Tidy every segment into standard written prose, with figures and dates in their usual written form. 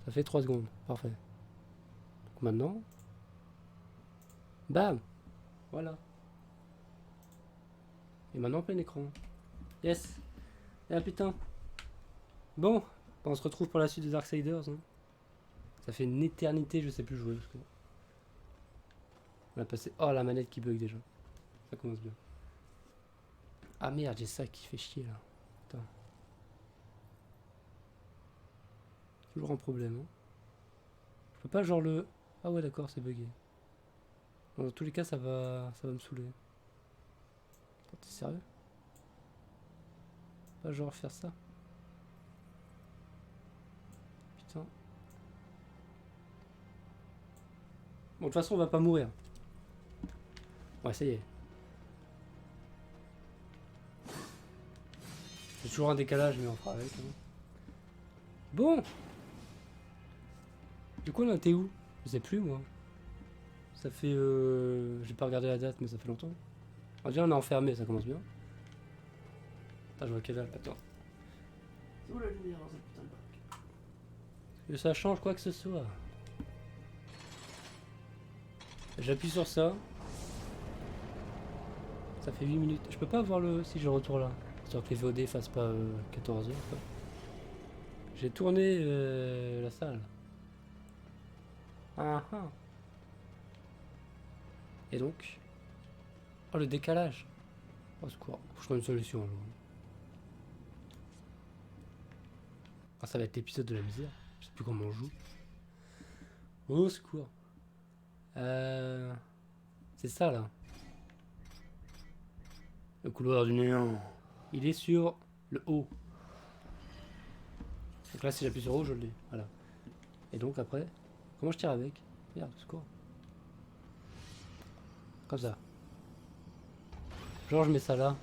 Ça fait 3 secondes. Parfait. Donc maintenant... Bam. Voilà. Et maintenant plein écran. Yes. Ah putain. Bon. On se retrouve pour la suite des Darksiders. Hein. Ça fait une éternité, je sais plus jouer. Parce que... On a passé... Oh, la manette qui bug déjà. Ça commence bien. Ah merde, j'ai ça qui fait chier là. Putain. Toujours un problème. Hein. Je peux pas genre le... Ah ouais d'accord, c'est bugué. Dans tous les cas, ça va me saouler. Attends, t'es sérieux? Pas genre faire ça? Putain. Bon, de toute façon, on va pas mourir. Ouais, ça y est. C'est toujours un décalage, mais on fera avec. Hein. Bon. Du coup, on était où? Je sais plus, moi. Ça fait... J'ai pas regardé la date, mais ça fait longtemps. Alors, déjà, on est enfermé, ça commence bien. Attends, je vois quelle heure. Attends. C'est où la lumière dans cette putain de bac? Que ça change quoi que ce soit. J'appuie sur ça. Ça fait 8 minutes. Je peux pas voir le... Si je retourne là. Histoire que les VOD fassent pas 14 heures. Quoi. J'ai tourné la salle. Ah ah. Et donc... Oh, le décalage. Oh, c'est quoi? Faut que je trouve une solution. Alors. Ah, ça va être l'épisode de la misère. Je sais plus comment on joue. Oh, secours. C'est ça, là. Le couloir du néant. Il est sur le haut. Donc là, si j'appuie sur haut, je l'ai. Voilà. Et donc, après... Comment je tire avec? Merde, secours. Comme ça. Genre, je mets ça là.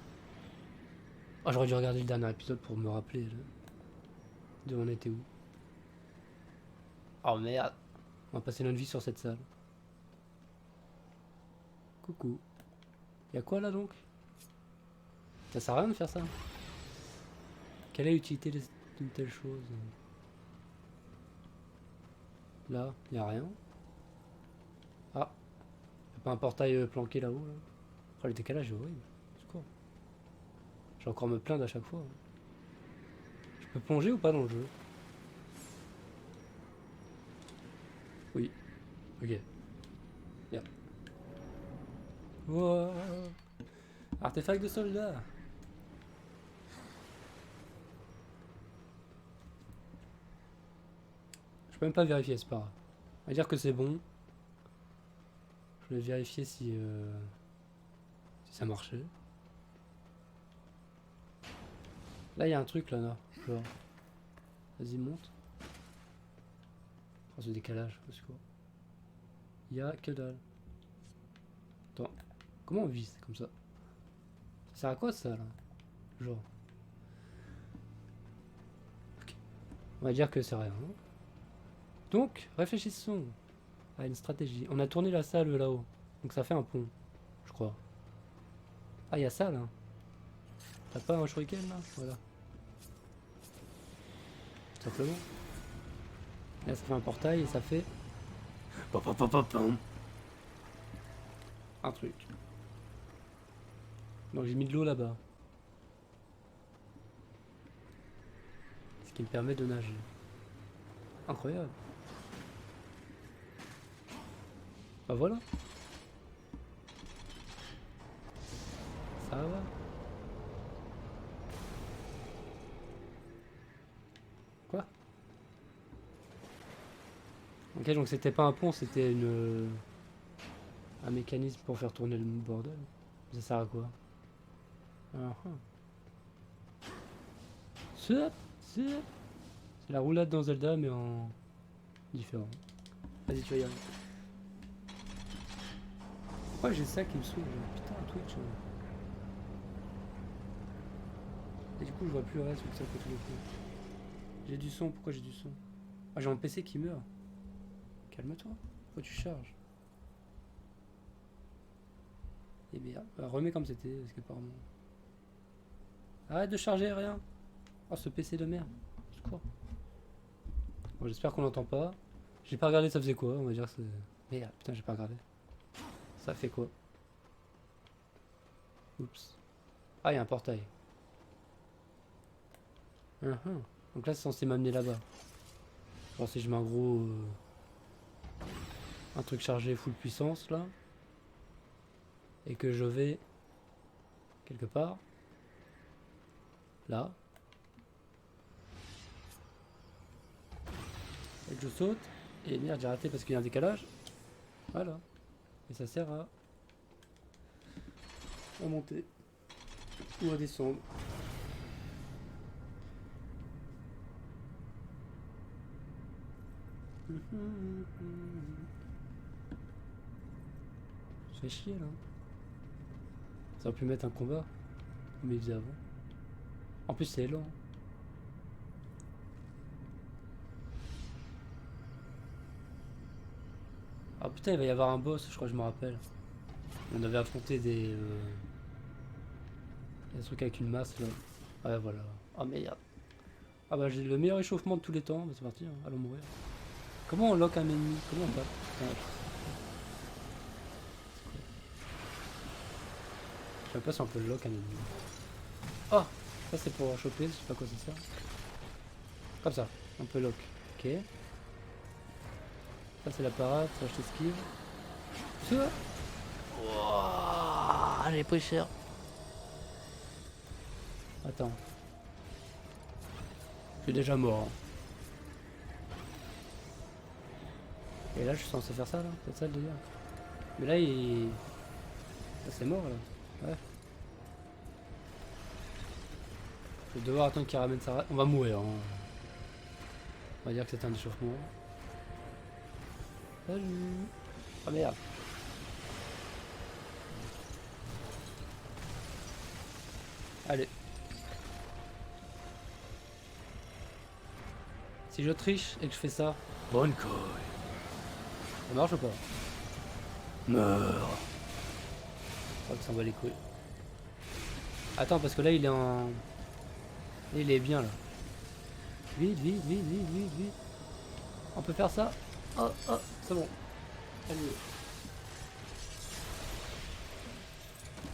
Oh, j'aurais dû regarder le dernier épisode pour me rappeler de on était où. Oh merde. On va passer notre vie sur cette salle. Coucou. Y'a quoi là donc? Ça sert à rien de faire ça. Quelle est l'utilité d'une telle chose? Là, y'a rien. Ah. Y'a pas un portail planqué là-haut là? Oh, le décalage est horrible. C'est quoi? J'ai encore me plaindre à chaque fois. Je peux plonger ou pas dans le jeu? Oui. Ok. Bien. Wow. Artefact de soldat. Je peux même pas vérifier, c'est pas grave. On va dire que c'est bon. Je vais vérifier si ça marchait. Là, il y a un truc là, genre. Vas-y, monte. Oh, ce décalage, c'est quoi? Il y a que dalle. Attends, comment on vise comme ça? Ça sert à quoi ça là? Genre. Okay. On va dire que c'est rien. Hein. Donc, réfléchissons à une stratégie. On a tourné la salle là-haut. Donc ça fait un pont, je crois. Ah, il y a ça là. T'as pas un shuriken là? Voilà. Tout simplement. Là, ça fait un portail et ça fait... Un truc. Donc j'ai mis de l'eau là-bas. Ce qui me permet de nager. Incroyable. Bah voilà. Ça va. Quoi? Ok, donc c'était pas un pont, c'était un mécanisme pour faire tourner le bordel. Ça sert à quoi? C'est la roulade dans Zelda, mais en différent. Vas-y, tu vas y arriver. Pourquoi j'ai ça qui me saoule? Putain, Twitch. Et du coup, je vois plus le reste, que ça fait tous les coups. J'ai du son, pourquoi j'ai du son? Ah, j'ai mon PC qui meurt. Calme-toi, pourquoi tu charges? Et bien, remets comme c'était, parce qu'apparemment. Arrête de charger, rien. Oh, ce PC de merde. C'est quoi? Bon, j'espère qu'on l'entend pas. J'ai pas regardé ça faisait quoi, on va dire que c'est... Merde, putain, j'ai pas regardé. Ça fait quoi? Oups. Ah, il y a un portail. Donc là, c'est censé m'amener là-bas. Genre si je mets un gros... un truc chargé full puissance, là. Et que je vais... quelque part. Là. Et que je saute. Et merde, j'ai raté parce qu'il y a un décalage. Voilà. Et ça sert à monter. Ou à descendre. Ça fait chier là. Ça aurait pu mettre un combat. Mais il faisait avant. En plus c'est lent. Ah putain, il va y avoir un boss, je crois que je me rappelle. On avait affronté des trucs avec une masse là. Ouais voilà. Ah merde. Ah bah j'ai le meilleur échauffement de tous les temps. Bah, c'est parti, hein. Allons mourir. Comment on lock un ennemi? Comment on tape? Je sais pas si on peut le lock un ennemi. Oh, ça c'est pour choper, je sais pas quoi ça sert. Comme ça, on peut lock. Ok. Ça c'est la parade, ça je t'esquive. Ça. Wouah, j'ai pris cher. Attends. Je suis déjà mort. Et là je suis censé faire ça là, c'est ça le délire. Mais là il... Là c'est mort là. Ouais. Je vais devoir attendre qu'il ramène sa... On va mourir. Hein. On va dire que c'est un échauffement. Salut. Ah merde. Allez. Si je triche et que je fais ça, bonne couille. Ça marche ou pas? Meurs. Je crois que ça en va les couilles. Attends, parce que là il est en... Il est bien là. Vite, vite, vite, vite, vite, vite. On peut faire ça. Oh, oh, c'est bon. Allez.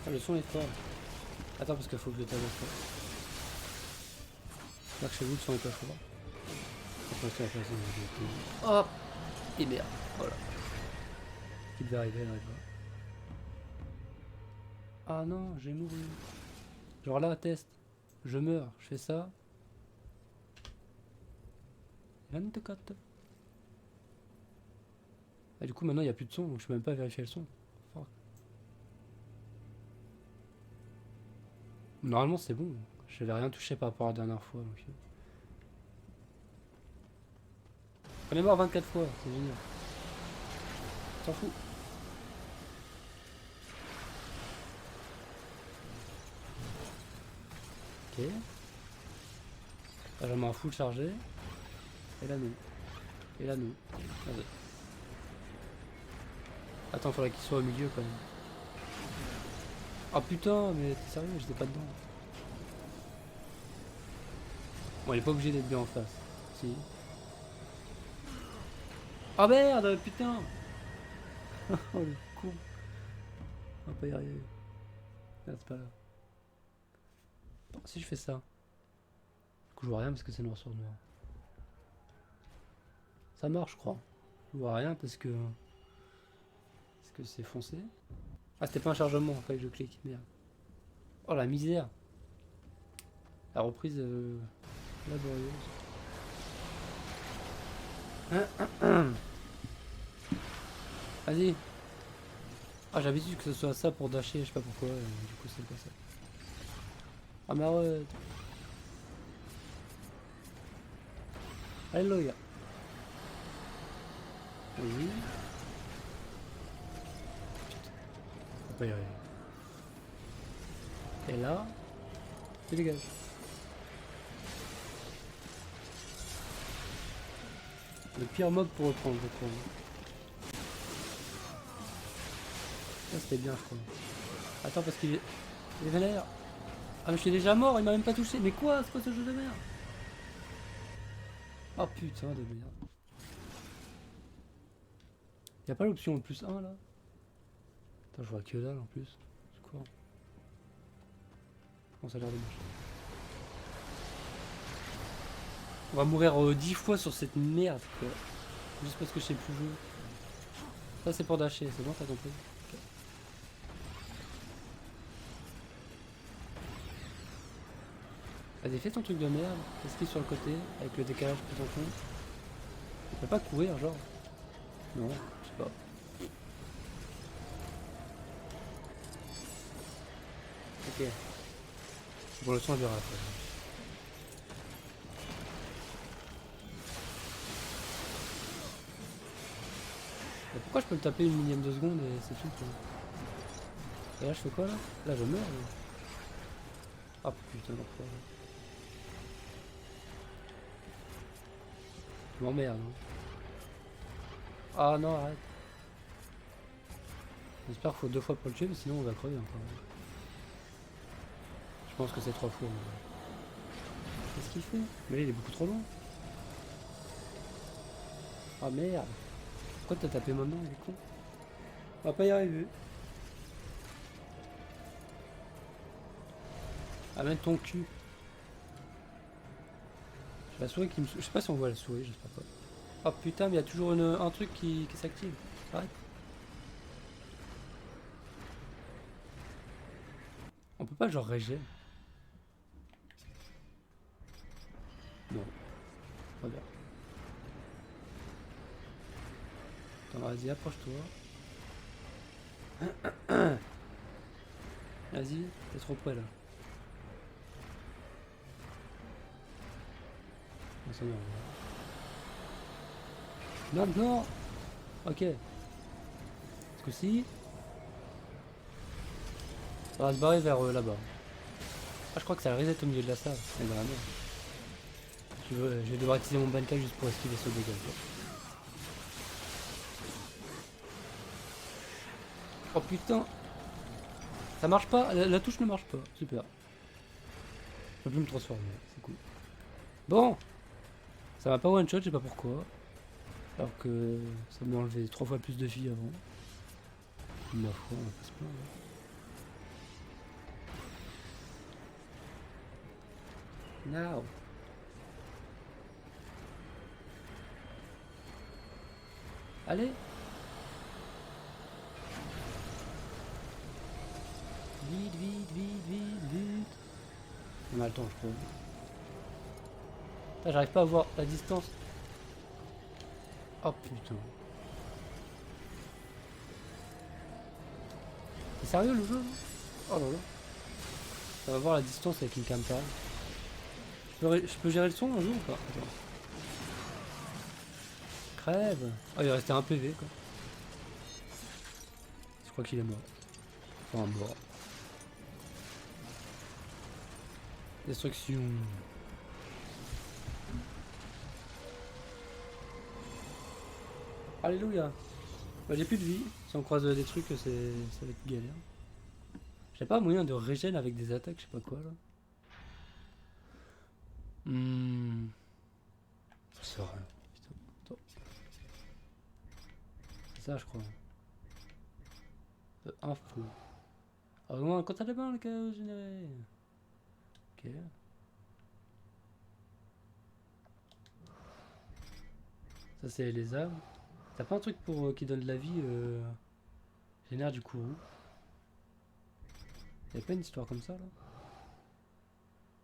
Ah, le son est fort. Attends, parce qu'il faut que je le tabasse. Là que chez vous, le son est pas fort. Hop. Et merde. Voilà. Qui devait arriver, elle arrive pas. Ah non, j'ai mouru. Genre là, test. Je meurs, je fais ça. 24. Ah, du coup, maintenant il n'y a plus de son, donc je peux même pas vérifier le son. Fuck. Normalement, c'est bon. Je n'avais rien touché par rapport à la dernière fois. Donc... On est mort 24 fois, c'est génial. T'en fous. Ok. Là, j'en mets un full chargé. Et là, nous. Et là, nous. Allez. Attends, faudrait qu'il soit au milieu quand même. Oh putain, mais t'es sérieux, j'étais pas dedans. Bon, il est pas obligé d'être bien en face. Si. Oh merde, putain. Oh le con. On va pas y arriver. Ah, c'est pas là. Bon, si je fais ça. Du coup, je vois rien parce que c'est noir sur noir. Ça marche, je crois. Je vois rien parce que... Est-ce que c'est foncé? Ah, c'était pas un chargement, il fallait que je clique. Merde. Oh la misère. La reprise laborieuse. Vas-y. Ah, j'ai l'habitude que ce soit ça pour dasher, je sais pas pourquoi. Du coup, c'est pas ça. Ah, mais arrête. Alléluia. Oui. On peut y arriver. Et là, tu dégages. Le pire mob pour reprendre, je crois. Ça c'était bien, je crois. Attends, parce qu'il est... Il est vénère. Ah, mais je suis déjà mort, il m'a même pas touché. Mais quoi? C'est quoi ce jeu de merde? Oh putain de merde. Y'a pas l'option plus 1 là? Attends, je vois que dalle en plus. C'est quoi? Bon, ça a l'air de marcher. On va mourir 10 fois sur cette merde quoi. Juste parce que je sais plus jouer. Ça c'est pour dasher, c'est bon, t'as compris? Okay. Vas-y, fais ton truc de merde. Esquive sur le côté, avec le décalage pour ton con. On peut pas courir genre? Non, je sais pas. Ok. Pour le son, on verra après. Mais pourquoi je peux le taper une millième de seconde et c'est tout quoi. Et là je fais quoi là? Là je meurs là. Ah putain d'enfoiré. Je m'emmerde hein. Ah non arrête. J'espère qu'il faut 2 fois pour le tuer mais sinon on va crever encore. Je pense que c'est 3 fois. Qu'est-ce qu'il fait? Mais là il est beaucoup trop loin. Ah merde. Pourquoi t'as tapé maintenant il est con? On va pas y arriver. Amène ton cul. J'ai la souris qui me... Je sais pas si on voit la souris, j'espère pas. Oh putain mais il y a toujours un truc qui s'active. Arrête. On peut pas genre régler. Non. Regarde. Attends, vas-y, approche-toi. Vas-y, t'es trop près là. Non, non. Ok. Ce coup-ci. On va se barrer vers là-bas. Ah, je crois que ça reset au milieu de la salle. C'est vraiment. Je vais devoir utiliser mon bankai juste pour esquiver ce dégât. Oh putain. Ça marche pas, la touche ne marche pas. Super. Je peux plus me transformer, c'est cool. Bon. Ça m'a pas one shot, je sais pas pourquoi. Alors que ça m'a enlevé 3 fois plus de vie avant. Ma foi, on va pas se plaindre. Now. Allez. Vite, vite, vite, vite, vite. On a le temps, je trouve. J'arrive pas à voir la distance. Oh putain. C'est sérieux le jeu? Oh là là. Ça va voir la distance avec une cam pareille. Je peux gérer le son un jour ou pas? Attends. Crève. Oh, il restait un PV quoi. Je crois qu'il est mort. Enfin mort. Destruction. Alléluia. Bah, j'ai plus de vie. Si on croise des trucs, ça va être galère. J'ai pas moyen de régène avec des attaques, je sais pas quoi là. Ça rien. Putain. Attends. C'est ça, je crois. Info. Ah, au moins, quand t'as les mains, le chaos généré. Ok. Ça, c'est les armes. T'as pas un truc pour qui donne de la vie génère du courroux? Y'a pas une histoire comme ça là?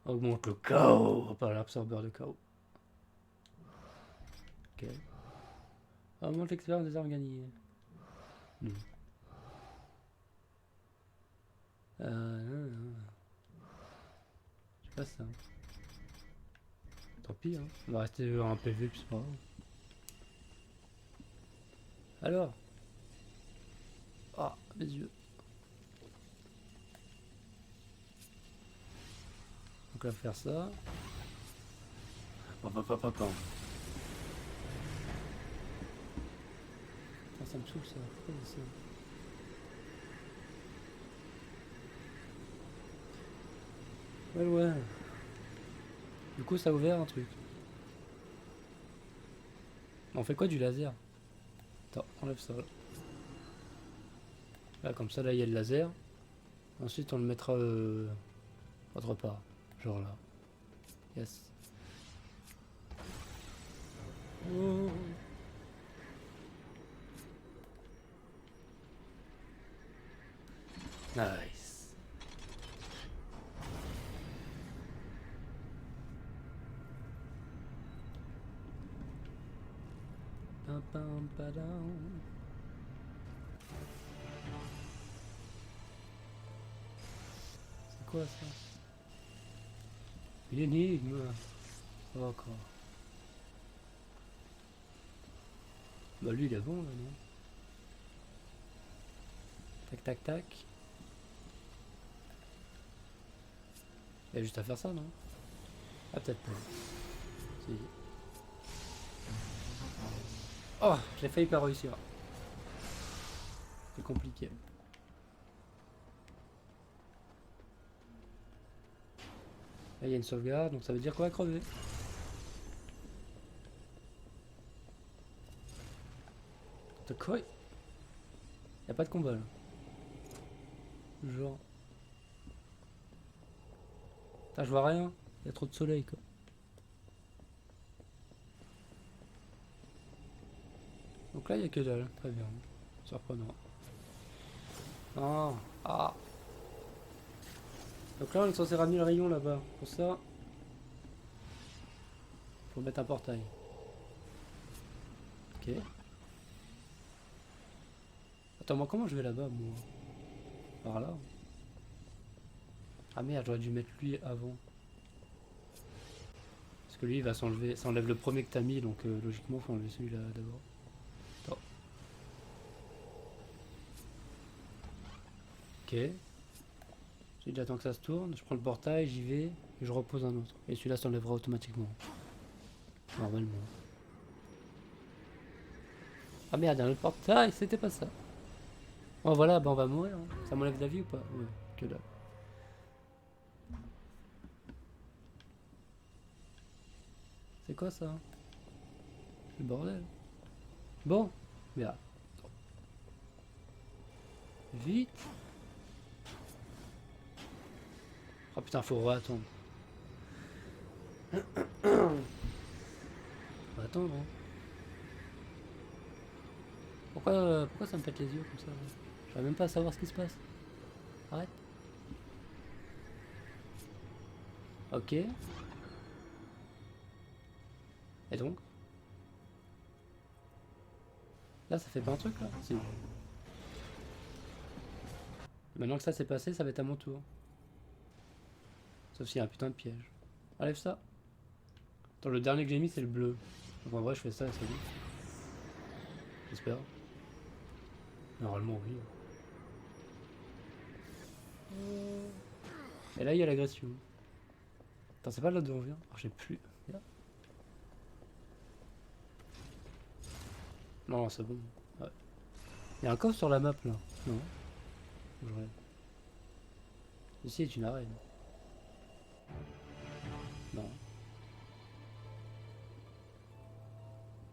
Augmente le chaos par l'absorbeur de chaos. Ok. Augmente l'expérience des armes gagnées. Non. Non. Je sais pas ça. Tant pis, hein. On va rester un PV puis c'est pas grave. Alors. Ah, mes yeux. Donc on va faire ça. Ah, ça me saoule ça. Pourquoi il y a ça? Ouais. Du coup, ça a ouvert un truc. On fait quoi du laser? Attends, enlève ça. Là, comme ça, là, il y a le laser. Ensuite, on le mettra autre part. Genre là. Yes. Oh. Nice. Pam, pam, padam. C'est quoi ça? Une énigme. Oh, encore. Bah lui il est bon là, non? Tac tac tac. Il y a juste à faire ça, non? Ah peut-être pas. Si. Oh, j'ai failli pas réussir. C'est compliqué. Là il y a une sauvegarde, donc ça veut dire qu'on va crever. De quoi? Y'a pas de combat là. Genre. Putain, je vois rien. Il y a trop de soleil quoi. Donc là il y a que dalle. Très bien. Surprenant. Ah. Ah. Donc là on est censé ramener le rayon là-bas. Pour ça, faut mettre un portail. Ok. Attends, moi comment je vais là-bas moi? Par là. Ah merde, j'aurais dû mettre lui avant. Parce que lui il va s'enlever. Ça enlève le premier que t'as mis, donc logiquement faut enlever celui-là d'abord. Attends. Ok. J'attends que ça se tourne, je prends le portail, j'y vais, et je repose un autre. Et celui-là s'enlèvera automatiquement. Normalement. Ah merde, il y a un autre portail, c'était pas ça. Oh voilà, bah on va mourir. Hein. Ça m'enlève de la vie ou pas? Ouais, que là. C'est quoi ça? Le bordel. Bon, merde. Vite. Oh putain, faut re-attendre. Faut attendre. Hein. Pourquoi ça me pète les yeux comme ça? J'arrive même pas à savoir ce qui se passe. Arrête. Ok. Et donc? Là, ça fait pas un truc là? Si. Maintenant que ça s'est passé, ça va être à mon tour. Sauf s'il y a un putain de piège. Enlève ça. Attends, le dernier que j'ai mis, c'est le bleu. Donc en vrai, je fais ça et c'est bon. J'espère. Normalement, oui. Et là, il y a l'agression. Attends, c'est pas là d'où on vient? Alors, j'ai plus. Là. Non, c'est bon. Ouais. Il y a un coffre sur la map là. Non. Je rêve. Ici est une arène. Non.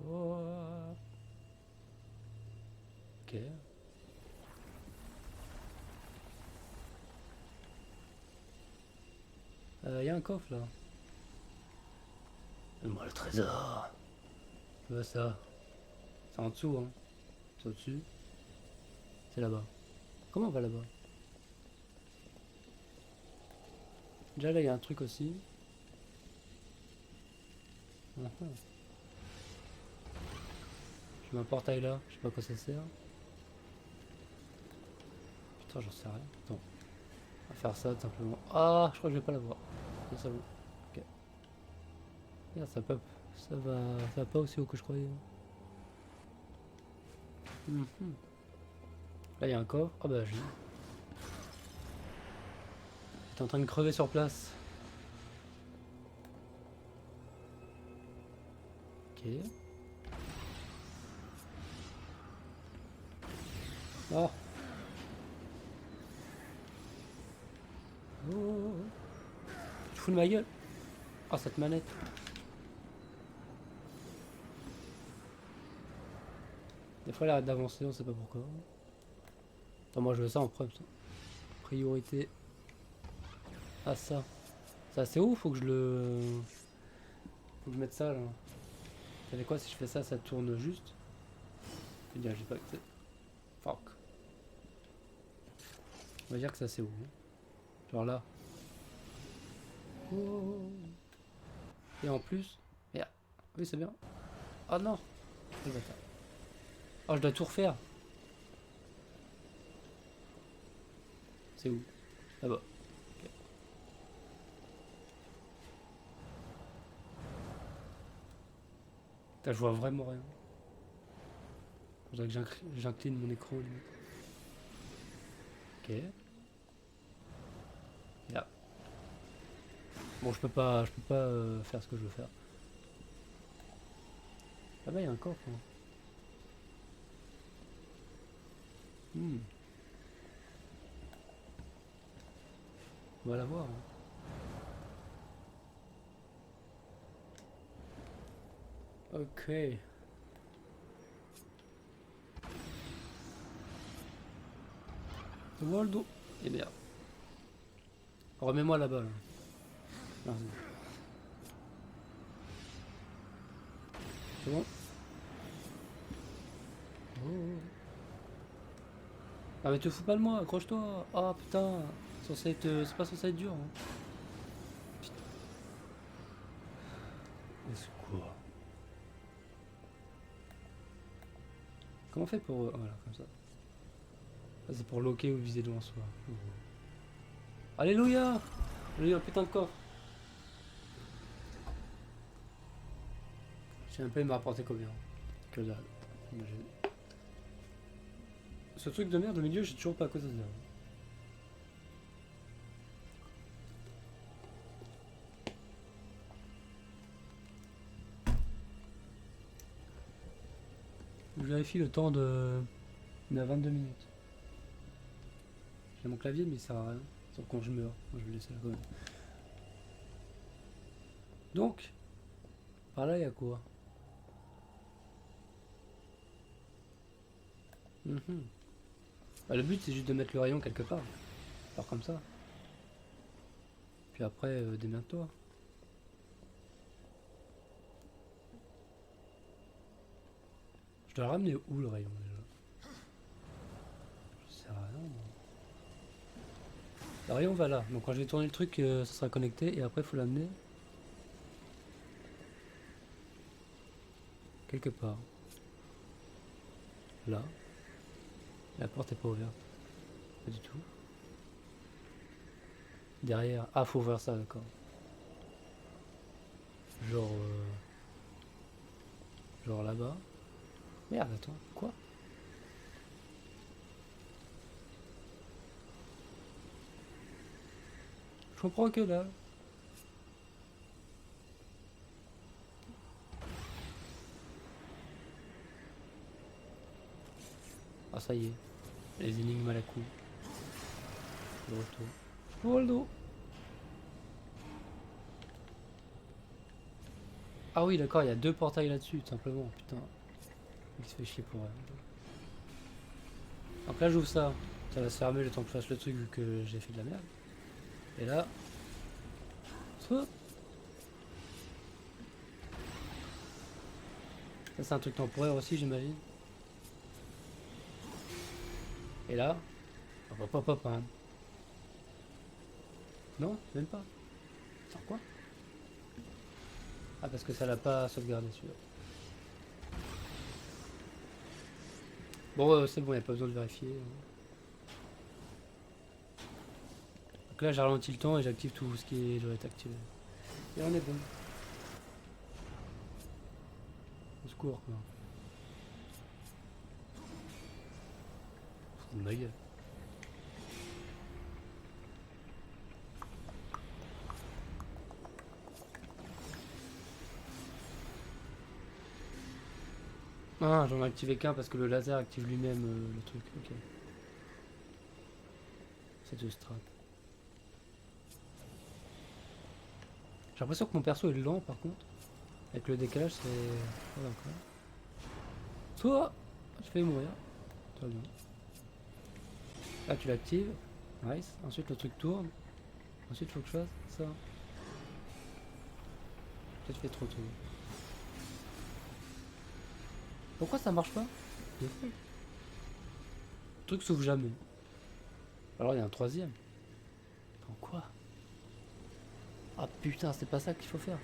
Oh. Ok. Il y a un coffre là. Donne-moi le trésor. Je veux ça. C'est en dessous, hein. C'est au-dessus. C'est là-bas. Comment on va là-bas? Déjà là, il y a un truc aussi. Je mets un portail là. Je sais pas à quoi ça sert. Putain, j'en sais rien. Attends. On va faire ça tout simplement. Ah, je crois que je vais pas l'avoir. Ça va. Ok. Regarde, ça va pas aussi haut que je croyais. Là, il y a un coffre. Ah bah, j'ai. T'es en train de crever sur place. Ok. Oh. Oh. Tu fous de ma gueule? Oh, cette manette. Des fois, elle arrête d'avancer, on sait pas pourquoi. Attends, moi, je veux ça en preuve. Priorité à ça. Ça, c'est où? Faut que je le... Faut que je mette ça, là. Vous savez quoi? Si je fais ça, ça tourne juste. Je veux dire, j'ai pas... Fuck. On va dire que ça, c'est où? Genre là. Oh. Et en plus... Merde. Oui, c'est bien. Oh non. Le bâtard. Oh, je dois tout refaire. C'est où? Là-bas. Ok. Putain, je vois vraiment rien. Faudrait que j'incline mon écran. Limite. Ok. Là. Bon, je peux pas faire ce que je veux faire. Ah bah, il y a un coffre. Hein. On va la voir. Hein. Ok. Waldo. Et merde. Remets-moi là-bas. Là. Merci. C'est bon? Oh. Ah mais te fous pas de moi, accroche-toi. Ah putain. C'est pas censé être dur. Hein. Putain. Mais c'est quoi? Comment on fait pour... Voilà, comme ça. Ah, c'est pour loquer ou viser devant soi. Oh. Alléluia! Alléluia, putain de coffre. Je sais même pas il m'a rapporté combien. Que dalle. Imagine. Ce truc de merde au milieu, j'ai toujours pas à quoi ça sert. Je vérifie le temps de... Il est à 22 minutes. J'ai mon clavier mais il sert à rien. Sauf quand je meurs. Moi, je vais le laisser là quand même. Donc, par là il y a quoi? Bah, le but c'est juste de mettre le rayon quelque part. Alors comme ça. Puis après, démerde-toi. Je dois le ramener où le rayon déjà? Je sais rien. Moi. Le rayon va là. Donc quand je vais tourner le truc, ça sera connecté. Et après, il faut l'amener quelque part. Là. La porte est pas ouverte. Pas du tout. Derrière. Ah, faut ouvrir ça, d'accord. Genre... Genre là-bas. Merde, attends. Quoi? Je comprends que là. Ah, ça y est. Les énigmes à la coupe. De retour. Waldo. Ah oui, d'accord, il y a deux portails là-dessus, tout simplement. Putain. Il se fait chier pour elle. Donc là, j'ouvre ça. Ça va se fermer le temps que je fasse le truc vu que j'ai fait de la merde. Et là... Ça, c'est un truc temporaire aussi, j'imagine. Et là... Hop, hop, hop, hein. Non, même pas. Sans quoi? Ah, parce que ça l'a pas sauvegardé celui-là. Bon, c'est bon, il n'y a pas besoin de vérifier. Donc là, j'ai ralenti le temps et j'active tout ce qui doit être activé. Et on est bon. Au secours, quoi. Faut de ma gueule. Ah, j'en ai activé qu'un parce que le laser active lui-même le truc. Ok. C'est de strat. J'ai l'impression que mon perso est lent par contre. Avec le décalage, c'est. Voilà, quoi. Toi Je fais mourir. Très bien. Là tu l'actives. Nice. Ensuite le truc tourne. Ensuite il faut que je fasse ça. Peut-être fait trop tôt. Pourquoi ça marche pas? Le truc s'ouvre jamais. Alors il y a un troisième. En quoi? Ah putain, c'est pas ça qu'il faut faire.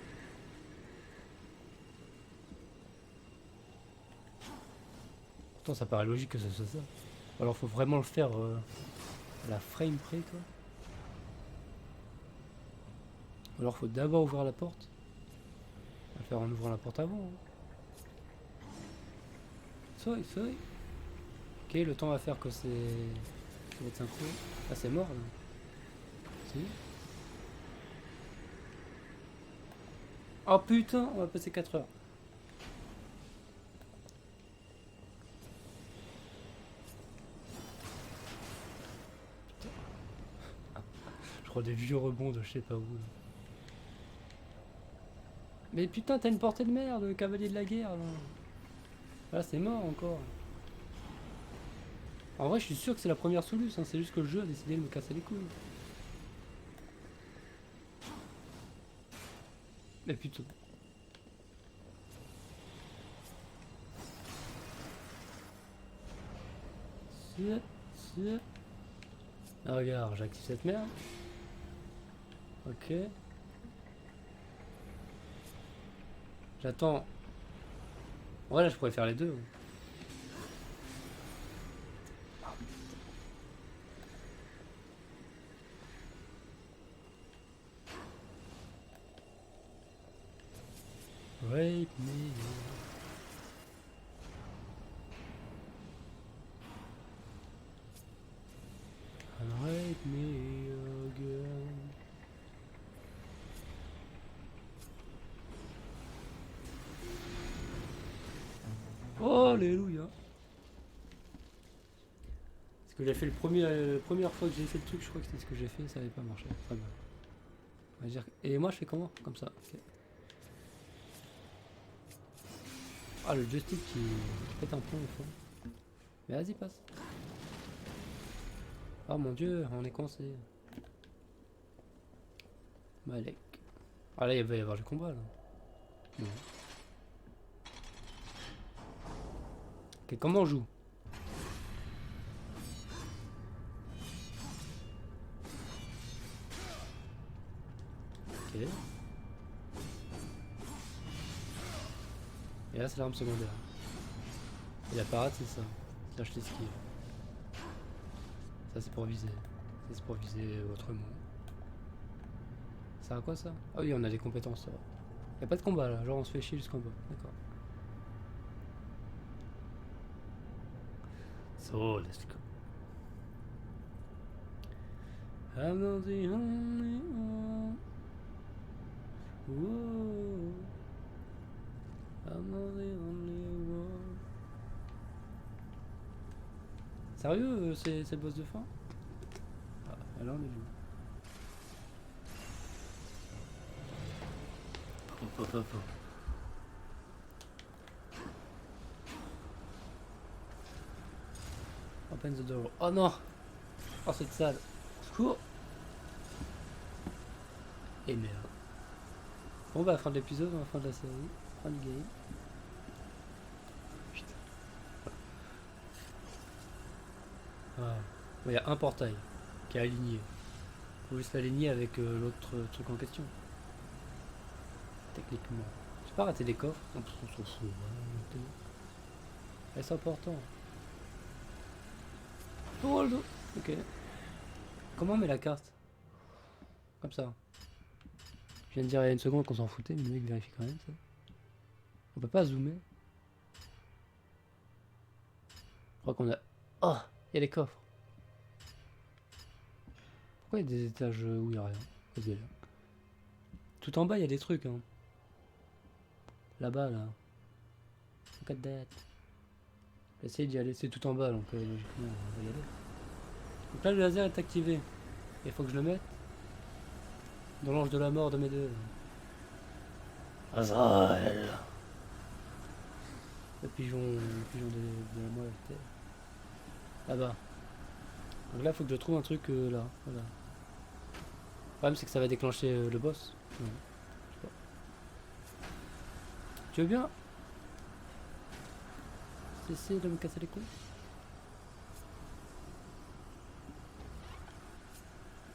Pourtant ça paraît logique que ce soit ça. Alors faut vraiment le faire à la frame près quoi. Alors faut d'abord ouvrir la porte. On va le faire en ouvrant la porte avant. Hein. Soy. Ok, le temps va faire que c'est... Ça va être synchro. Ah c'est mort là. Si. Oh putain, on va passer 4 heures. Je crois des vieux rebonds de je sais pas où. Là. Mais putain, t'as une portée de merde, cavalier de la guerre. Là, là c'est mort encore. En vrai, je suis sûr que c'est la première solution, hein. C'est juste que le jeu a décidé de me casser les couilles. Mais putain. Ah, regarde, j'active cette merde. Ok. J'attends. Ouais, là, je pourrais faire les deux. Rape me. And rape me again. Oh, alléluia. Ce que j'ai fait la première fois que j'ai fait le truc, je crois que c'était ce que j'ai fait, ça n'avait pas marché. Très bien. On va dire... Et moi, je fais comment? Comme ça. Okay. Ah, le joystick qui pète un plomb au fond. Mais vas-y, passe. Oh mon dieu, on est coincé. Malek. Ah là, il va y avoir le combat là. Non. Ok, comment on joue? Ok. Et là, c'est l'arme secondaire. Et la parade, c'est ça. Slash l'esquive. Ça, c'est pour viser. Ça, c'est pour viser autrement. Ça sert à quoi ça? Ah oui, on a des compétences. Ça va. Y a pas de combat là, genre on se fait chier jusqu'en bas. D'accord. So, let's go. I'm not the only one. Whoa. I'm not the only one. Sérieux, c'est le boss de fin? Ah, alors on est vu. Open the door. Oh non! Oh cette salle. Secours! Et merde. Bon bah fin de l'épisode, fin de la série, fin du game. Putain. Ah. Il y a un portail qui est aligné. Faut juste l'aligner avec l'autre truc en question. Techniquement. J'ai pas raté des coffres. On s'en fout. Et c'est important. Oh le dos. Ok. Comment on met la carte? Comme ça. Je viens de dire il y a une seconde qu'on s'en foutait, mais le mec vérifie quand même ça. On peut pas zoomer. Je crois qu'on a... Oh! Il y a les coffres. Pourquoi il y a des étages où il n'y a rien? Vas-y, là. Tout en bas il y a des trucs hein. Là-bas là. Look at that. J'essaie d'y aller, c'est tout en bas donc logiquement on va y aller. Donc là le laser est activé. Il faut que je le mette dans l'ange de la mort de mes deux. Azrael. Le pigeon de la moi là, j'étais là-bas. Donc là, faut que je trouve un truc là. Voilà. Le problème, c'est que ça va déclencher le boss. Ouais, je sais pas. Tu veux bien cesser de me casser les couilles?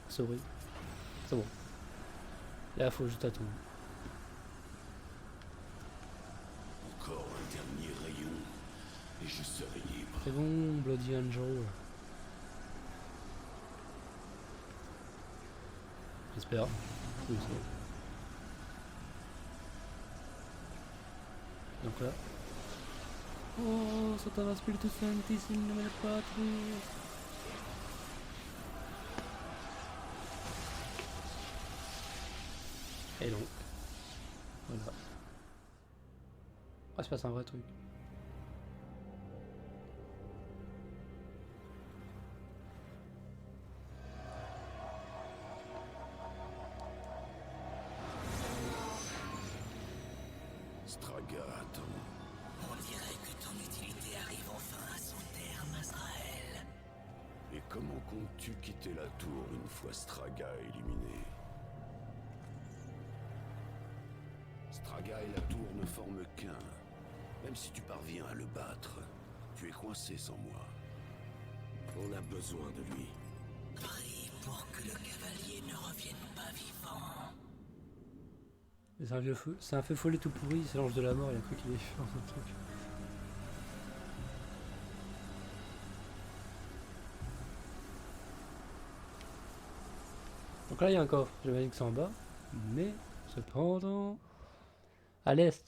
C'est horrible. C'est bon. Là, faut juste attendre. Encore un dernier rayon, et je serai libre. C'est bon, Bloody Angel. J'espère. Oui, c'est bon. Donc là. Oh, Satana Spiritus Sanctis in nomine Patris. Et donc. Voilà. Ah, c'est pas un vrai truc. Straga attend. On dirait que ton utilité arrive enfin à son terme, Azrael. Et comment comptes-tu quitter la tour une fois Straga éliminé? Straga et la tour ne forment qu'un. Même si tu parviens à le battre, tu es coincé sans moi. On a besoin de lui. Prie pour que le cavalier ne revienne pas vivant. C'est un vieux feu. C'est un feu follet tout pourri, c'est l'ange de la mort, il a cru qu'il allait faire un truc. Donc là il y a un coffre, j'imagine que c'est en bas. Mais cependant. À l'est.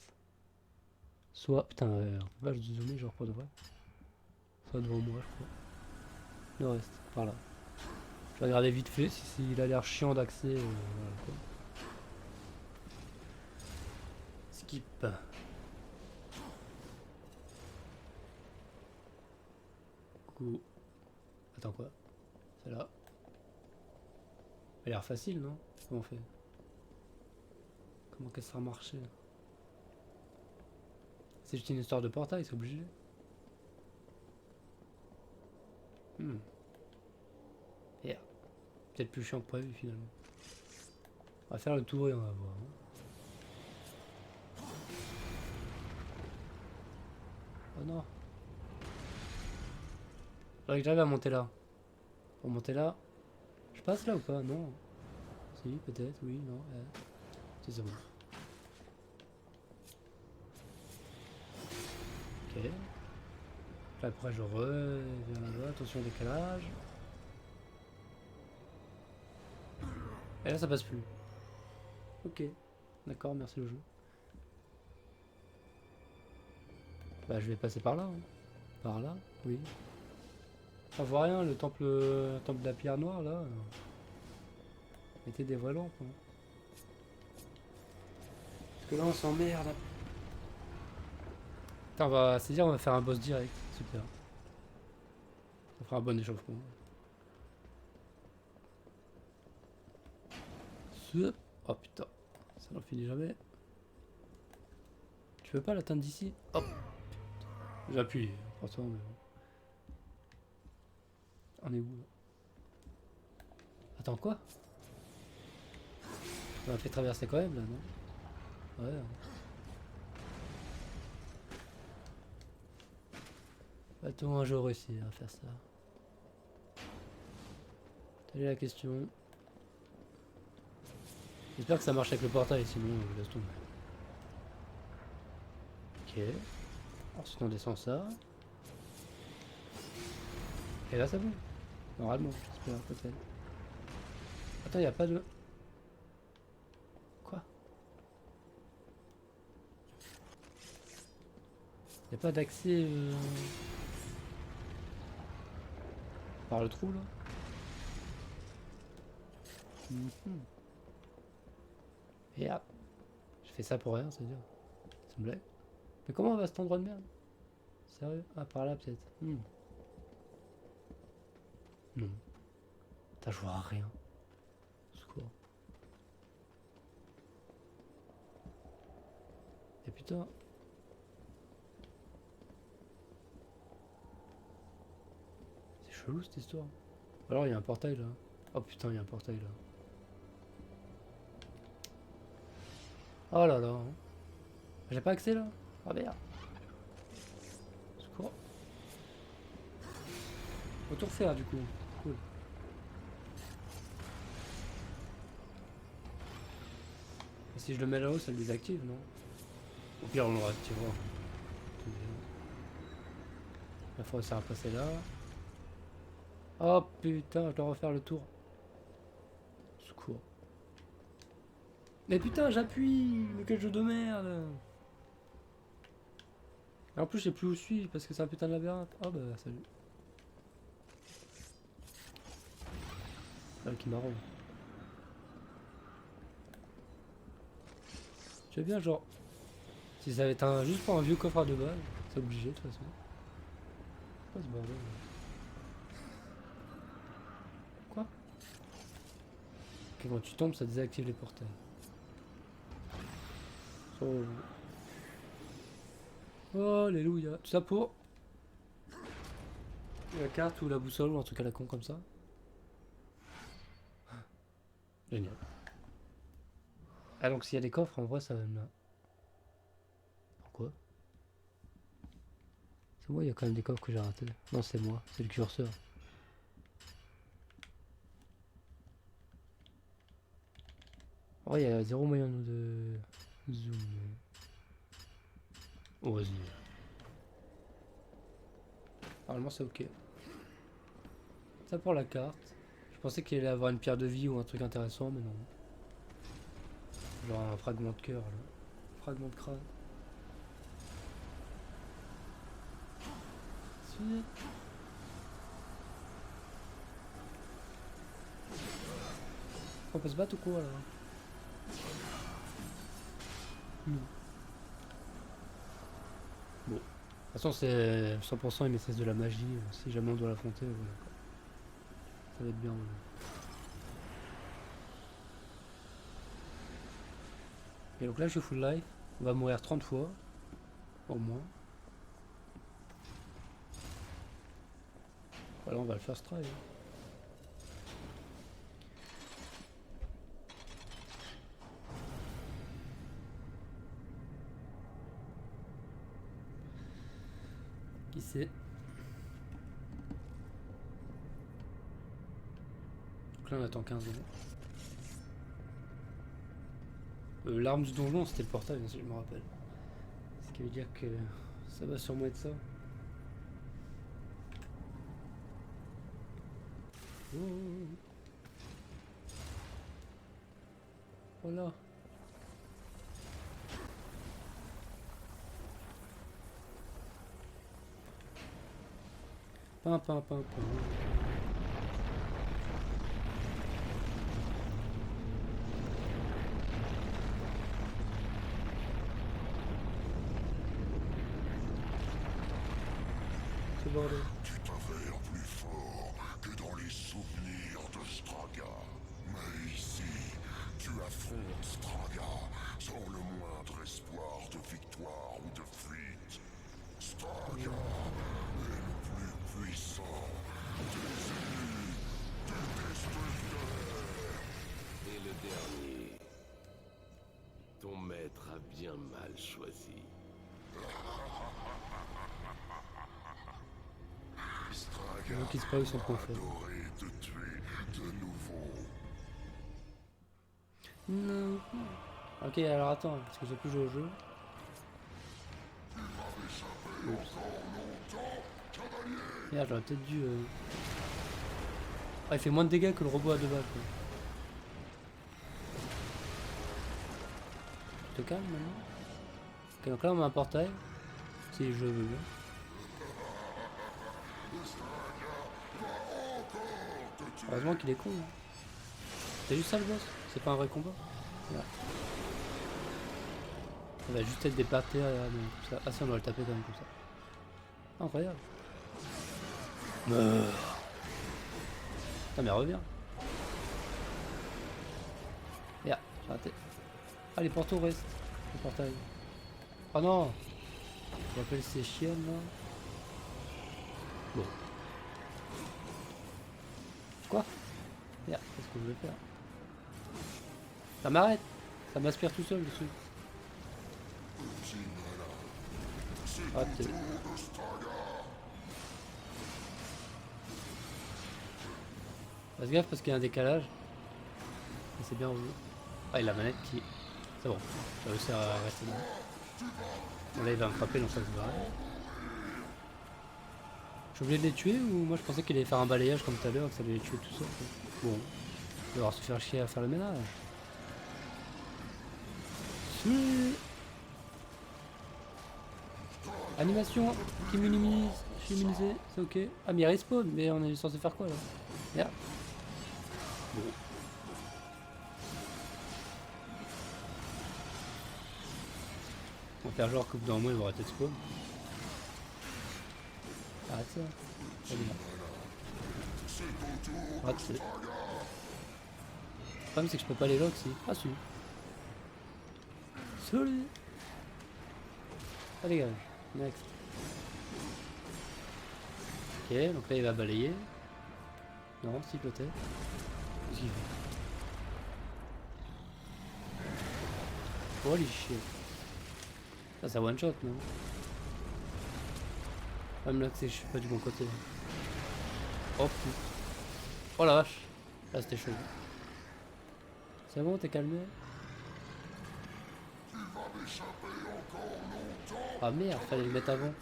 Soit. Putain, vache de zoomer genre pour de vrai. Soit devant moi je crois. Nord-est, par là. Je vais regarder vite fait si il a l'air chiant d'accès. Voilà, quoi. Skip. Coucou. Attends quoi? C'est là. Ça a l'air facile, non? Comment on fait? Comment qu'est-ce que ça a marché? C'est juste une histoire de portail, c'est obligé. Yeah. Peut-être plus chiant que prévu finalement. On va faire le tour et on va voir. Hein. Oh non. Faudrait que j'arrive à monter là. Pour monter là. Je passe là ou pas? Non. Si, peut-être, oui, non. Si, c'est bon. Ok. Là, après, je reviens là-bas. Attention au décalage. Et là, ça passe plus. Ok. D'accord, merci le jeu. Bah, je vais passer par là. Hein. Par là, oui. On voit rien, le temple de la pierre noire, là. Mettez des vraies lampes. Hein. Parce que là, on s'emmerde. Putain, on va se dire, on va faire un boss direct. Super. Ça fera un bon échauffement. Oh putain, ça n'en finit jamais. Tu veux pas l'atteindre d'ici? Hop. J'appuie, pourtant, mais bon. On est où là? Attends, quoi? Ça m'a fait traverser quand même là, non? Ouais. Va-t-on un jour réussir à faire ça? Telle est la question. J'espère que ça marche avec le portail, sinon je laisse tomber. Ok. Ensuite on descend ça. Et là c'est bon. Normalement, j'espère peut-être. Attends, y a pas de... Quoi? Y a pas d'accès par le trou là? Et hop. Je fais ça pour rien, c'est-à-dire. C'est une blague. Mais comment on va à cet endroit de merde? Sérieux? Ah, par là peut-être. Non. Putain, je vois rien. Secours. Et putain. chelou cette histoire. Alors il y a un portail là. Oh putain, il y a un portail là. Oh là là. J'ai pas accès là. Ah merde. Secours. Faut tout refaire du coup. Cool. Et si je le mets là-haut, ça le désactive, non? Au pire, on le réactivera. Il faut réussir à passer là. Oh putain, je dois refaire le tour. Secours. Mais putain, j'appuie. Mais quel jeu de merde. Et en plus, je sais plus où je suis parce que c'est un putain de labyrinthe. Oh bah, salut. Ah, qui marrant. Tu veux bien, genre. Si ça avait été juste pour un vieux coffre à 2 balles, c'est obligé de toute façon. Quoi ce bordel? Quoi? Ok, quand tu tombes, ça désactive les portails. Oh. Oh, alléluia. Tout ça pour la carte ou la boussole ou un truc à la con comme ça. Génial. Ah donc s'il y a des coffres, en vrai ça va me là. Pourquoi? C'est moi, il y a quand même des coffres que j'ai ratés. Non, c'est moi, c'est le curseur. Oh, il y a zéro moyen de zoom. Oh, vas-y. Normalement c'est ok. Ça pour la carte. Je pensais qu'il allait avoir une pierre de vie ou un truc intéressant, mais non. Genre un fragment de cœur là. Fragment de crâne. Si. On peut se battre ou quoi là? Non. Bon. De toute façon c'est 100% une maîtrise de la magie. Si jamais on doit l'affronter, voilà. Ça va être bien. Voilà. Et donc là je suis full life. On va mourir 30 fois. Au moins. Voilà, on va le first try. Qui c'est? Donc là on attend 15 ans. L'arme du donjon c'était le portail si je me rappelle. Ce qui veut dire que ça va sûrement être ça. Oh. Voilà. Pam pam pam pam. C'est bordel. Tu t'avères plus fort que dans les souvenirs de Straga. Mais ici, tu affrontes Straga sans le moindre espoir de victoire ou de fuite. Straga est le plus puissant des ennemis des destructeurs. Et le dernier. Ton maître a bien mal choisi. Straga Donc il se passe son prophète. adorait te tuer de nouveau. Non. Ok, alors attends, parce que j'ai plus joué au jeu. Oups. Merde, j'aurais peut-être dû. Ah, il fait moins de dégâts que le robot à 2 balles quoi. Je te calme maintenant. Ok, donc là on met un portail. Si je veux bien. Heureusement qu'il est con. Hein. C'est juste ça le boss. C'est pas un vrai combat. Là. Ça va juste être des parties comme ça. Ah si on doit le taper quand même comme ça. Incroyable. Putain mais reviens. Merde, j'ai raté. Ah les portos restent. Les portails. Oh non. J'appelle ces chiennes là. Bon. Quoi? Merde, qu'est-ce que je vais faire? Ça m'arrête! Ça m'aspire tout seul le truc. Ah, Fais gaffe parce qu'il y a un décalage. Et c'est bien revenu. Ah, et la manette qui... C'est bon, j'ai réussi à rester dedans. Bon, là il va me frapper donc ça se barre. Je suis obligé de les tuer ou moi je pensais qu'il allait faire un balayage comme tout à l'heure et que ça allait les tuer tout seul. Bon, il va devoir se faire chier à faire le ménage. Animation qui minimise, je suis minimisé, c'est ok. Ah mais il respawn, mais on est censé faire quoi là? Merde. Bon. On va faire genre qu'au bout d'un moment il va arrêter de spawn. Arrête ça. Arrête ça. Le problème c'est que je peux pas les lock si. Ah si. Salut. Ah dégage. Next. Ok, donc là il va balayer. Non, si peut-être. J'y vais. Holy shit. Ça one shot non? Même là que je suis pas du bon côté. Oh putain. Oh la vache. Là c'était chaud. C'est bon, t'es calmé? Ah merde, fallait le mettre avant.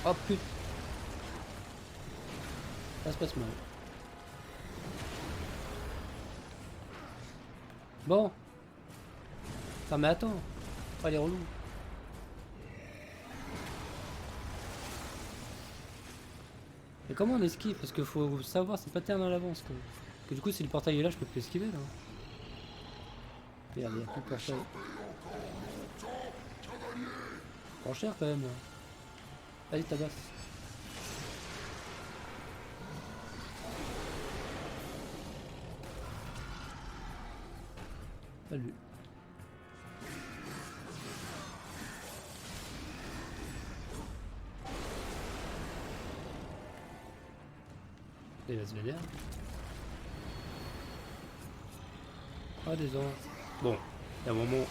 Oh putain. Ça se passe mal. Bon. Ah mais attends. Oh les relous. Mais comment on esquive? Parce qu'il faut savoir c'est pas terme à l'avance quoi. Que du coup si le portail est là je peux plus esquiver là. Merde, il n'y a plus de portail. Prends cher quand même là. Allez tabasse. Salut. Il va se vénère. Ah des ans. Bon, il y a un moment.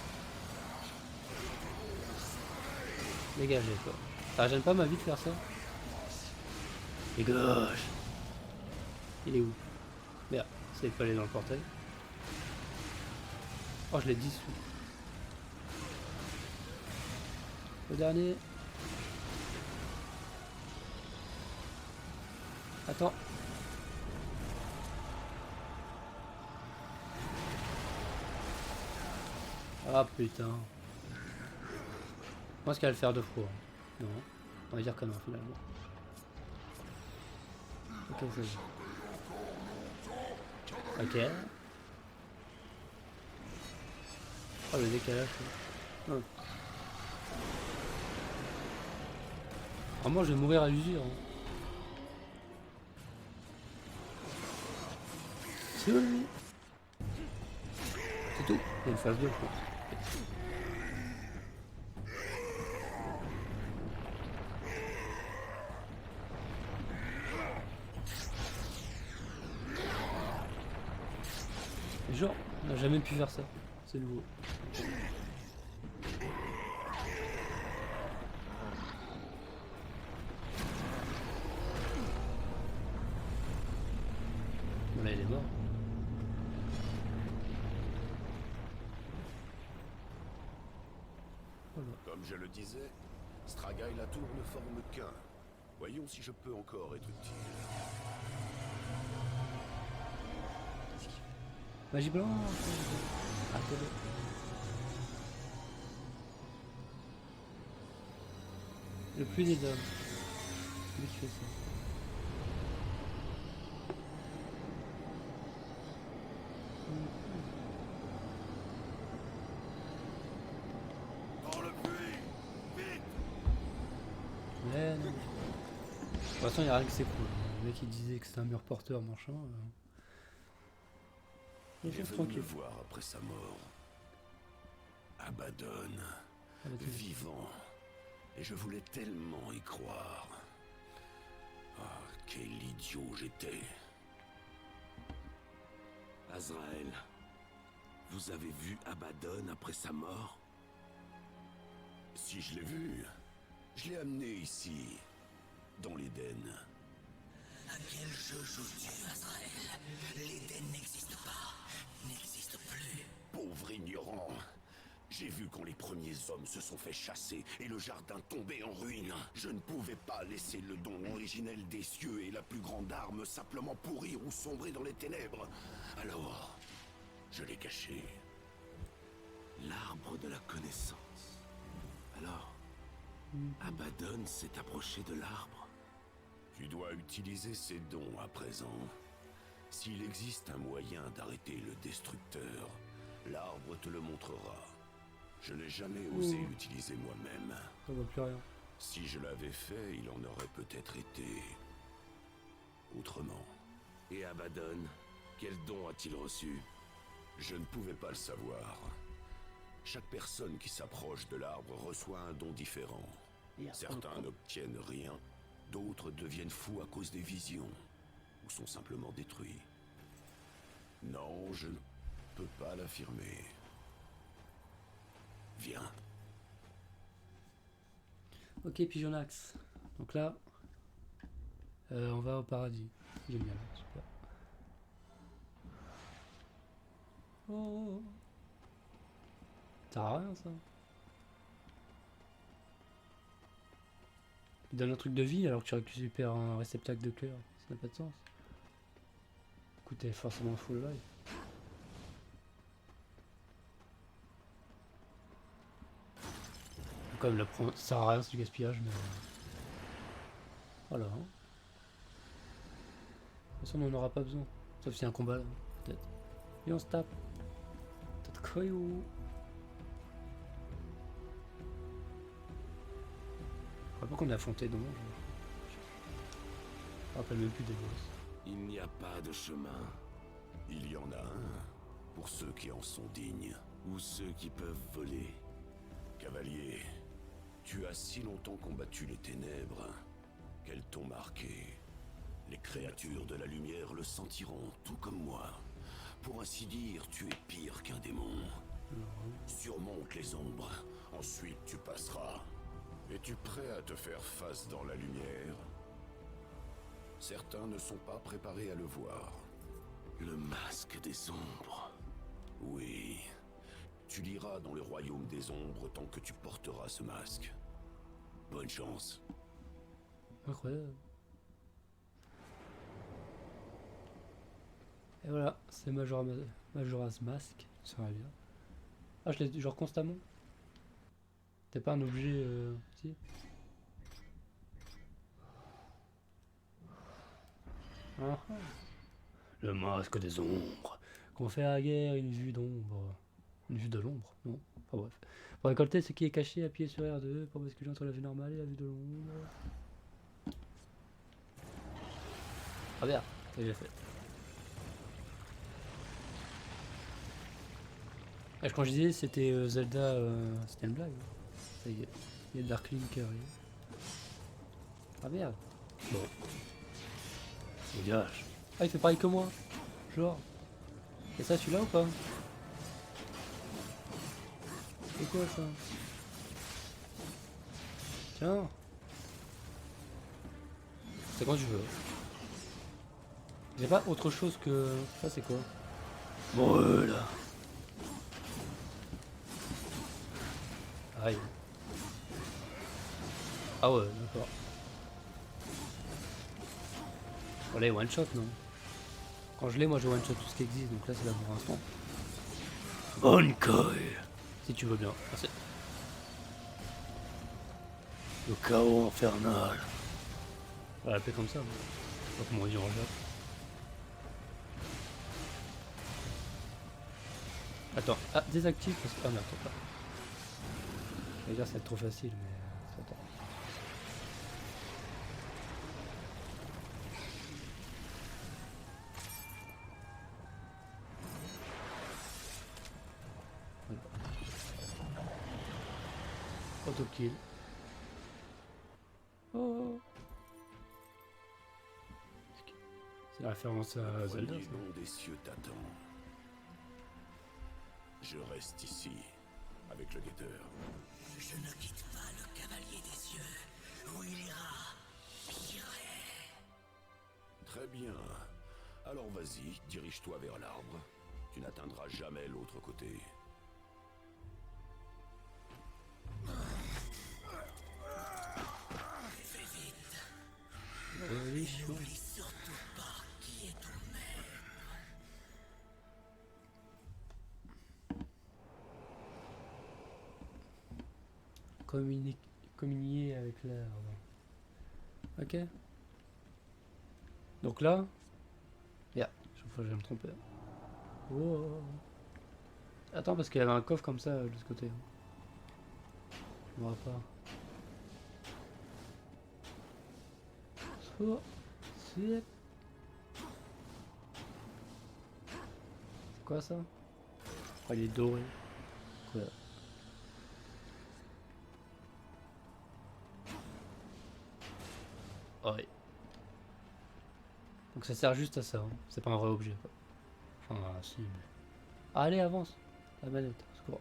Dégagez quoi. Ça gêne pas ma vie de faire ça. Dégage. Il est où? Merde, c'est pas aller dans le portail. Oh je l'ai dissous. Le dernier. Attends. Ah putain. Je pense qu'elle va le faire deux fois. Non. On va dire que non finalement. Ok, c'est bon. Ok. Oh le décalage. Non. Vraiment je vais mourir à l'usure. Hein. C'est tout. Il y a une phase 2 je pense. Genre, on n'a jamais pu faire ça. C'est nouveau. Bon là il est mort. Voilà. Comme je le disais, Straga et la tour ne forment qu'un. Voyons si je peux encore être utile. Magie blanche. Attends-le. Le plus des hommes. C'est lui qui fait ça. Dans le puits! Vite! Ouais, non. De toute façon, il n'y a rien que c'est cool. Le mec il disait que c'était un mur porteur, machin. Il est venu me tranquille. voir après sa mort. Abaddon, Ah, bah, vivant. Et je voulais tellement y croire. Ah, quel idiot j'étais. Azrael, vous avez vu Abaddon après sa mort? Si je l'ai vu, je l'ai amené ici, dans l'Éden. À quel jeu joues-tu, Azrael? L'Éden n'existe pas, n'existe plus. Pauvre ignorant. J'ai vu quand les premiers hommes se sont fait chasser et le jardin tomber en ruine. Je ne pouvais pas laisser le don originel des cieux et la plus grande arme simplement pourrir ou sombrer dans les ténèbres. Alors, je l'ai caché. L'arbre de la connaissance. Alors, Abaddon s'est approché de l'arbre. Tu dois utiliser ces dons à présent. S'il existe un moyen d'arrêter le destructeur, l'arbre te le montrera. Je n'ai jamais osé l'utiliser moi-même. Ça vaut plus rien. Si je l'avais fait, il en aurait peut-être été autrement. Et Abaddon, quel don a-t-il reçu? Je ne pouvais pas le savoir. Chaque personne qui s'approche de l'arbre reçoit un don différent. Certains n'obtiennent rien, d'autres deviennent fous à cause des visions, ou sont simplement détruits. Non, je ne peux pas l'affirmer. Viens. Ok, Pigeonax. Donc là, on va au paradis. Génial, super. Oh. Ça sert à rien ça. Il donne un truc de vie alors que tu récupères un réceptacle de cœur. Ça n'a pas de sens. Écoute, elle est forcément full life. Faut quand même la prendre. Ça sert à rien, c'est du gaspillage, mais. Voilà. De toute façon, on n'en aura pas besoin. Sauf s'il y a un combat là, peut-être. Et on se tape. Peut-être Koyo. Je crois pas qu'on a affronté donc. Je me rappelle même plus des boss. Il n'y a pas de chemin. Il y en a un pour ceux qui en sont dignes, ou ceux qui peuvent voler. Cavalier, tu as si longtemps combattu les ténèbres qu'elles t'ont marqué. Les créatures de la lumière le sentiront, tout comme moi. Pour ainsi dire, tu es pire qu'un démon. Surmonte les ombres, ensuite tu passeras. Es-tu prêt à te faire face dans la lumière? Certains ne sont pas préparés à le voir. Le masque des ombres. Oui. Tu liras dans le royaume des ombres tant que tu porteras ce masque. Bonne chance. Incroyable. Et voilà, c'est Majora's Mask. Ça va bien. Ah, je l'ai genre constamment. T'es pas un objet si. Ah, ah. Le masque des ombres. Confère à la guerre une vue d'ombre. Une vue de l'ombre, non. Enfin bref. Pour récolter ce qui est caché, appuyez sur R2 pour basculer entre la vue normale et la vue de l'ombre. Ah bien, ça j'ai fait. Ah, quand je disais c'était Zelda, c'était une blague. Ça y est, il y a Dark Link qui arrive. Ah merde. Bon. Dégage. Ah il fait pareil que moi. Genre. Et ça celui-là ou pas? C'est quoi ça? Tiens. C'est quand tu veux. J'ai pas autre chose que... Ça c'est quoi? Brûle. Aïe. Ah ouais, d'accord. Voilà, one shot non? Quand je l'ai, moi je one shot tout ce qui existe, donc là c'est là pour l'instant. Bonkai. Si tu veux bien. Merci. Le chaos infernal. On va l'appeler comme ça. Je sais pas comment on dit en jap. Attends, ah, désactive parce que... Ah merde, attends pas. Je vais dire ça va être trop facile, mais... Attends. Auto-kill. Oh. C'est la référence à Zelda. Le nom des cieux t'attend. Je reste ici, avec le guetteur. Je ne quitte pas le cavalier des cieux. Où il ira, j'irai. Très bien. Alors vas-y, dirige-toi vers l'arbre. Tu n'atteindras jamais l'autre côté. Fais vite. Religion. N'oublie surtout pas qui est ton maître. Communier avec l'arbre. Ok. Donc là. Yeah, chaque fois je vais me tromper. Oh. Attends, parce qu'il y avait un coffre comme ça de ce côté. Je me rappelle pas. Oh. C'est quoi ça? Oh, il est doré. Quoi? Oh, oui. Donc ça sert juste à ça, hein. C'est pas un vrai objet quoi. Enfin si mais... Ah, allez avance. La manette, secours.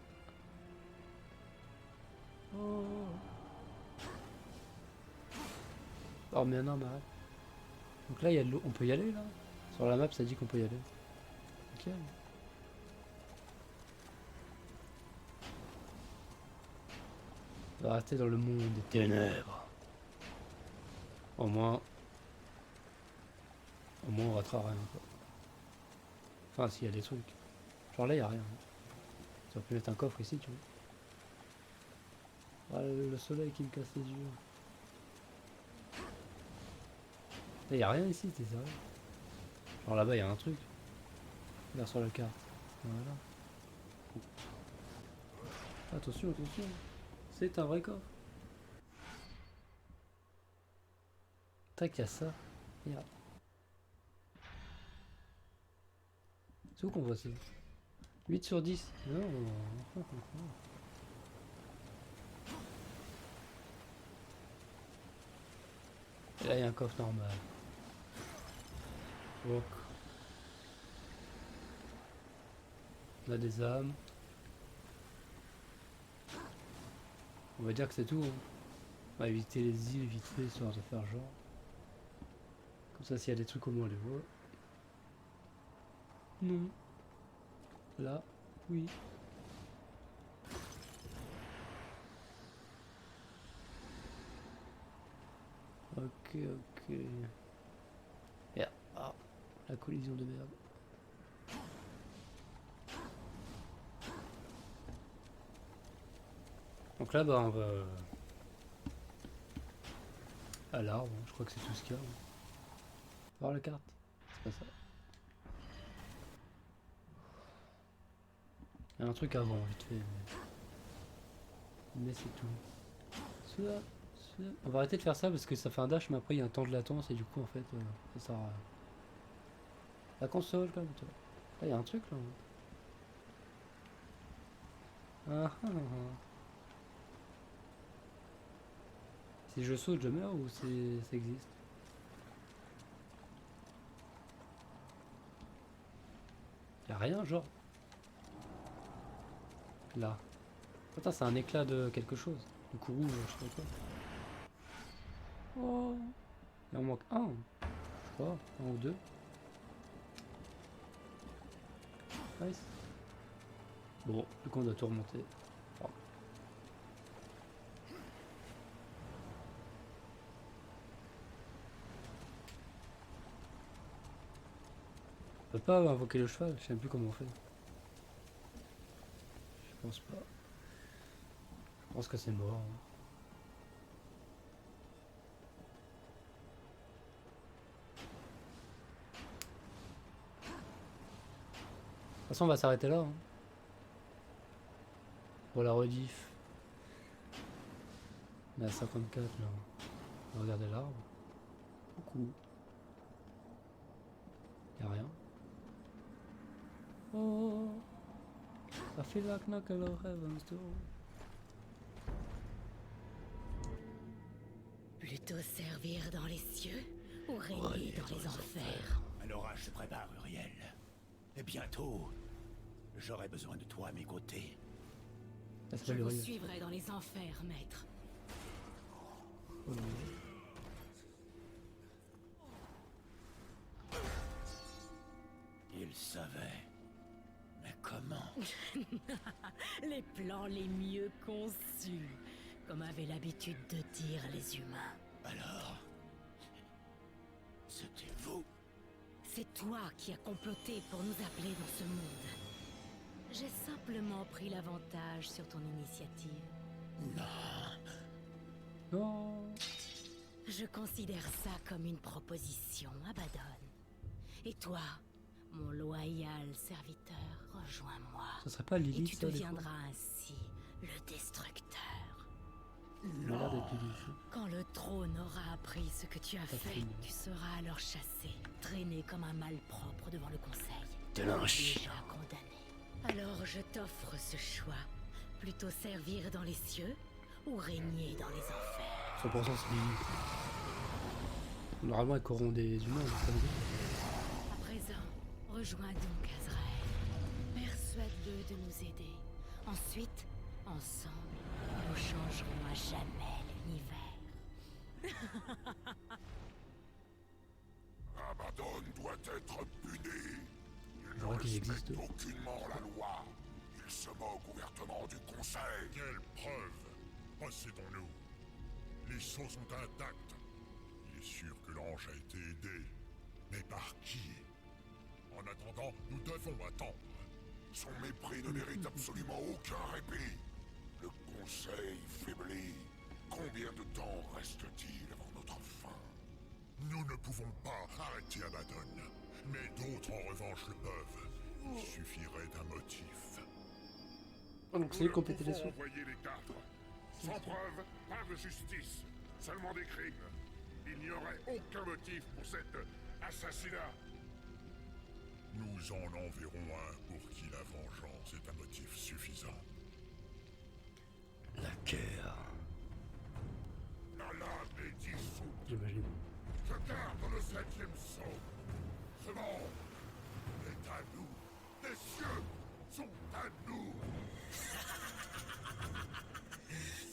Oh. Oh mais non mais arrête. Donc là il y a de l'eau, on peut y aller là? Sur la map ça dit qu'on peut y aller. Ok. On va rester dans le monde des ténèbres. Au moins on ratera rien quoi. Enfin s'il y a des trucs. Genre là il y a rien. Tu aurais pu mettre un coffre ici tu vois. Ah, le soleil qui me casse les yeux. Là il y a rien ici, t'es sérieux? Genre là-bas il y a un truc. Regarde sur la carte. Voilà. Attention, attention. C'est un vrai coffre. Tac, il y a ça. Regarde. C'est où qu'on voit ça? 8 sur 10. Non. Et là il y a un coffre normal. Donc. On a des âmes. On va dire que c'est tout. Hein. On va éviter les îles vite fait sans se faire genre. Comme ça s'il y a des trucs au moins on les voit. Non. Là, oui. Ok, ok. Yeah. Ah, la collision de merde. Donc là, bah, on va à l'arbre. Je crois que c'est tout ce qu'il y a. Voir la carte. C'est pas ça. Il y a un truc avant, vite fait. Mais c'est tout. Celui-là. On va arrêter de faire ça parce que ça fait un dash, mais après il y a un temps de latence et du coup en fait ça sert à... La console quand même. Toi. Là il y a un truc là. Ah, ah, ah. Si je saute je meurs ou ça existe? Y a rien genre. Là. Attends, c'est un éclat de quelque chose. Du coup rouge, je sais pas quoi. Oh. Il en manque un. Je crois. Un ou deux. Nice. Bon, du coup on doit tout remonter. Oh. On peut pas invoquer le cheval, je sais même plus comment on fait. Je pense pas. Je pense que c'est mort. Hein. De toute façon on va s'arrêter là. Hein. Pour la rediff. On est à 54 là. On va regarder l'arbre. Coucou. Y'a rien. Oh. I feel like knocking on heaven's door. Plutôt servir dans les cieux ou régner dans les enfers? Un orage se prépare, Uriel. Et bientôt, J'aurai besoin de toi à mes côtés. Ça Je s'appelle le vous rire. suivrai dans les enfers, maître. Oh. Il savait. Mais comment? Les plans les mieux conçus, comme avaient l'habitude de dire les humains. Alors... C'était vous? C'est toi qui as comploté pour nous appeler dans ce monde. J'ai simplement pris l'avantage sur ton initiative. Non. Je considère ça comme une proposition, Abaddon. Et toi, mon loyal serviteur, rejoins-moi. Ça serait pas Et Lilith, tu ça, des fois? deviendras ainsi le destructeur. Il a l'air d'être Lilith. Quand le trône aura appris ce que tu as fait, fini. tu seras alors chassé, traîné comme un malpropre devant le conseil. Tel un Déjà condamné. Alors je t'offre ce choix. Plutôt servir dans les cieux ou régner dans les enfers. 100% c'est Lilith. Normalement, elle corrompt des humains, vous savez. À présent, rejoins donc Azrael. Persuade-le de nous aider. Ensuite, ensemble, nous changerons à jamais l'univers. Abaddon doit être puni. Il ne J'aurais qu'ils respecte existent. aucunement la loi. Il se moque ouvertement du conseil. Quelle preuve? Possédons-nous. Les sceaux sont intacts. Il est sûr que l'ange a été aidé. Mais par qui? En attendant, nous devons attendre. Son mépris ne mérite absolument aucun répit. Le conseil faiblit. Combien de temps reste-t-il avant notre fin? Nous ne pouvons pas arrêter Abaddon. Mais d'autres en revanche le peuvent. Il suffirait d'un motif. Oh, donc c'est lui qui compléter les sous. Envoyer les quatre. Sans preuve, pas de justice. Seulement des crimes. Il n'y aurait aucun motif pour cet assassinat. Nous en enverrons un pour qui la vengeance est un motif suffisant. La guerre. La lame est dissoute. J'imagine. Je garde le 7e sceau. Ce monde est à nous. Les cieux sont à nous.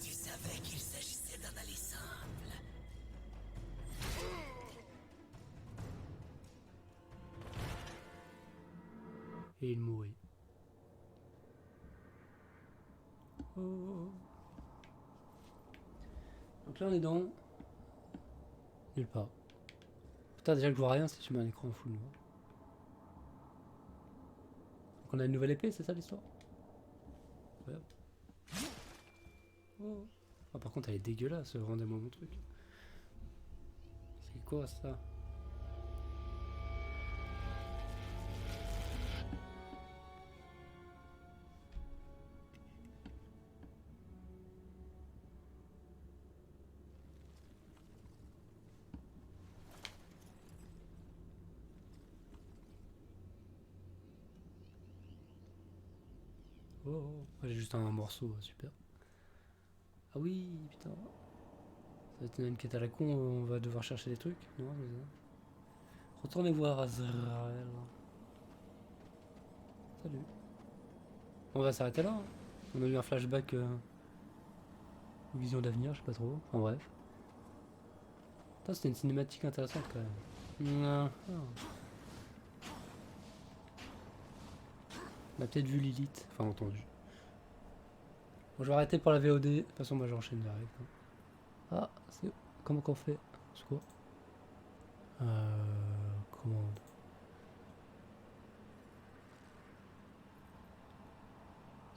Tu savais qu'il s'agissait d'un aller simple. Et il mourit. Oh. Donc là on est dans... Nulle part. Putain déjà que je vois rien si tu mets un écran full noir. Donc on a une nouvelle épée, c'est ça l'histoire? Ouais. Oh. Ah, par contre elle est dégueulasse, rendez-moi mon truc. C'est quoi ça? Oh, oh. Ah, j'ai juste un morceau, super. Ah oui, putain. Ça va être une quête à la con, on va devoir chercher des trucs. Non, c'est ça. Retournez voir Azrael. Salut. On va s'arrêter là. Hein. On a eu un flashback. Vision d'avenir, je sais pas trop. Enfin bref. Putain, c'était une cinématique intéressante quand même. Non. On a peut-être vu Lilith, enfin entendu. Bon, je vais arrêter pour la VOD. De toute façon, moi j'enchaîne direct. Hein. Ah, c'est... Comment qu'on fait? C'est quoi? Commande.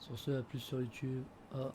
Sur ce, à plus sur YouTube. Ah.